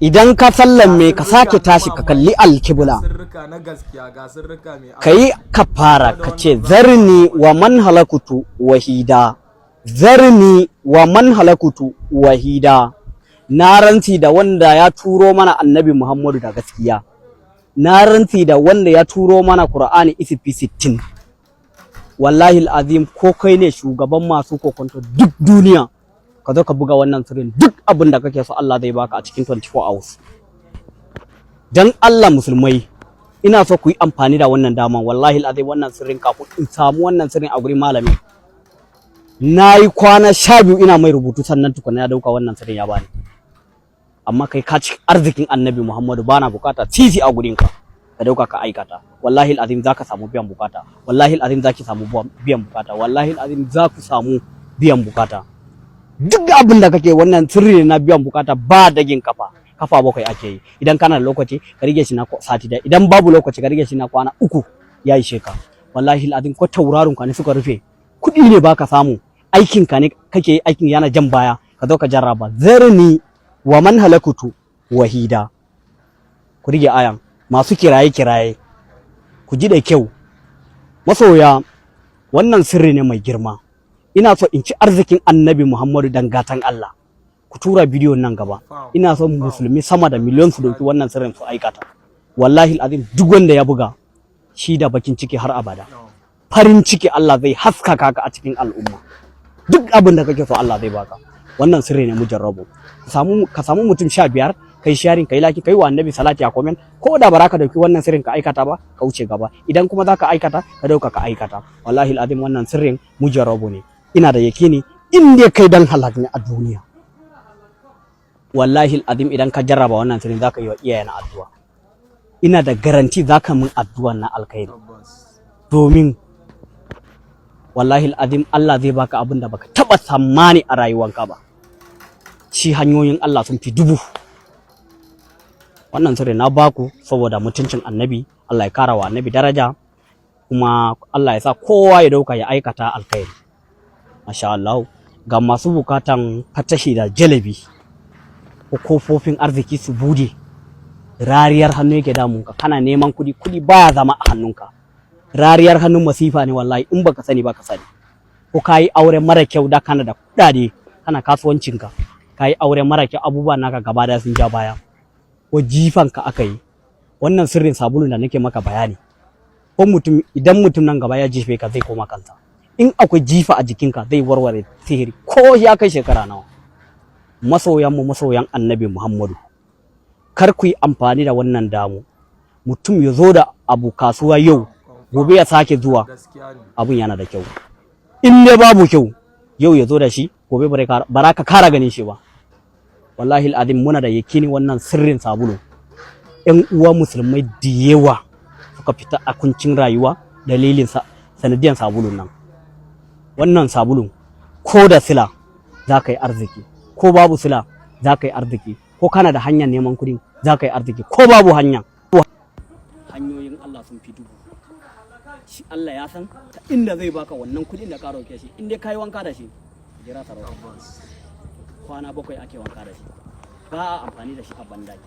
idan ka sallame ka sake tashi ka kalli alkibla ka yi kafara ka ce zarni wa man halakutu wahida, zarni wa man halakutu wahida. Na rantsi da wanda ya turo mana annabi Muhammadu da gaskiya, na rantsi da wanda ya turo mana Qur'ani isifi 60. Wallahi alazim ko kai ne shugaban masu kokonto duk duniya, ka zo ka buga wannan sirrin, duk abin da kake so Allah zai baka a cikin 24 hours. Dan Allah musulmai, ina so ku yi amfani da wannan daman. Wallahi alazim wannan sirrin, kafin in samu wannan sirrin a gurin malami, nayi kwana 12 ina mai rubutu sannan tukuna ya dauka wannan sirrin ya bani. Amma kai ka ci arzikin annabi Muhammadu, bana bukata sisi a gurinka, ka dauka ka aikata. Wallahi alazim zaka samu biyan bukata, wallahi alazim zaki samu biyan bukata, wallahi alazim za ku samu biyan bukata. Duk abin da kake wannan sirri ne na biyan bukata, ba dagin kafa bakwai ake yi. Idan kana da lokaci ka rige shi na sati da, idan babu lokaci ka rige shi na kwana 3 ya ishe ka. Wallahi alazim ko tauraron ka ne suka rufe, kudi ne baka samu, aikin ka ne kake yi, aikin yana jan baya, ka zo ka jarraba zarni wa man halakutu wahida. Ku rige ayan, masu kiraye ku ji da kyau. Masoya, wannan sirri ne mai girma. Ina so in ci arzikin annabi Muhammadu dan gatan Allah. Ku tura bidiyon nan gaba. Ina so musulmi sama da miliyon su dauki wannan sirrin su aikata. Wallahi alazim duk wanda ya buga shi da bakin ciki har abada. Farin ciki Allah zai haskaka ka a cikin al'umma. Duk abin da kake so Allah zai baka. Wannan sirri ne mujarrabu. Ka samu mutum 15, kai sharing, kai like, kai wa annabi salati a comment. Ko da baraka dauki wannan sirrin ka aikata ba, ka wuce gaba. Idan kuma zaka aikata, ka dauka ka aikata. Wallahi alazim wannan sirrin mujarrabu ne. Ina da yakini in dai kai dan halak ne a duniya, wallahi alazim idan ka jarraba wannan sirrin zaka yi wa iyayena addu'a. Ina da garanti zaka min addu'a na alkhairi, domin wallahi alazim Allah zai baka abin da baka taba tsammani a rayuwanka ba. Shi hanyoyin Allah sun fi 1000. Wannan sirri na baku saboda mutuncin annabi, Allah ya kara wa annabi daraja, kuma Allah ya sa kowa ya dauka ya aikata alkhairi. Masha Allah. Ga masu bukatan fatashi da jalabi ko kofofin arziki su bude, rariyar hannu yake damunka, kana neman kudi baya zama a hannunka, rariyar hannun masifa ne wallahi, in baka sani baka sani. Ko kayi aure mara kyau da kana da kudade, kana kasuwancinka, kayi aure mara kyau, abubuwa naka gaba da sun ja baya, ko jifanka aka yi, wannan sirrin sabulun da nake maka bayani, ko mutum idan mutum nan gaba ya jife ka zai koma kansa. In akwai jifa a jikinka zai warware sihiri ko ya kai shekara nawa. Masoyan annabi Muhammadu, kar ku yi amfani da wannan damu. Mutum ya zo da abu kasuwa yau, gobe ya sake zuwa, abun yana da kyau. In dai babu kyau, yau ya zo da shi, gobe bara ka kara ganin shi ba. Wallahi alazim muna da yakini wannan sirrin sabulu, ƴan uwa musulmai da yawa suka fita a kuncin rayuwa dalilin sanadiyan sabulun nan. Wannan sabulun ko da sila za ka yi arziki, ko babu sila za ka yi arziki, ko kana da hanyar neman kuɗi za ka yi arziki, ko babu hanya. Hanyoyin Allah sun fi 1000. Shi Allah ya san ta inda zai baka wannan kuɗin da ka roke shi. In dai ka yi wanka da shi, jira sarauta. Kwana 7 ake wanka da shi, ba a amfani da shi a bandaki.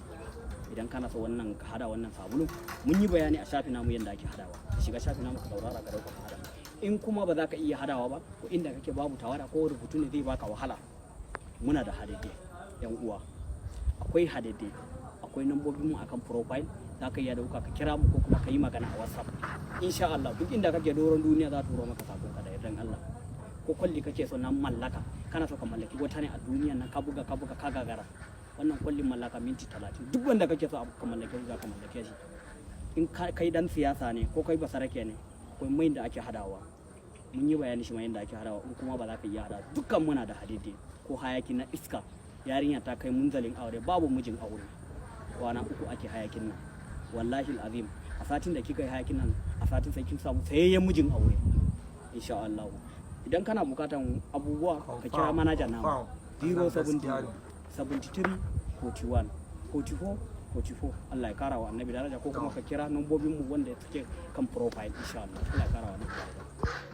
Idan kana so wannan ka hada wannan sabulun, mun yi bayani a shafin namu yadda ake hadawa. Shiga shafin namu ka saurara ka dauka ka hada. In kuma ba za ka iya hadawa ba, ko inda kake babu tawada ko rubutu ne zai baka wahala, muna da hadade yan uwa. Akwai hadade, akwai nambobin mu akan profile, za ka iya dauka ka kira mu ko kuma ka yi magana a WhatsApp. Insha Allah duk inda kake doron duniya za ta turo maka sakon ka da yardan Allah. Ko kwalli kake so nan mallaka, kana so ka mallaki wata ne a duniya nan, ka buga ka gagara. Wannan kwallin mallaka minti 30, duk wanda kake so ka mallake shi za ka mallake shi. In kai dan siyasa ne ko kai basarake ne, akwai mai da ake hadawa, mun yi bayani shi mai yadda ake hadawa. In kuma ba za ka iya hadawa, dukkan muna da hadide ko hayaki na iska. Yarinya ta kai munzalin aure, babu mijin aure, kwana 3 ake hayakin nan. Wallahi alazim a satin da kika yi hayakin nan, a satin sai kin samu sayayyen mijin aure insha Allah. Idan kana bukatan abubuwa ka kira manajan namu 070 73 41 44 44. Allah ya kara wa annabi daraja, ko kuma ka kira nambobin mu wanda suke kan profile insha Allah. Allah ya kara wa annabi daraja.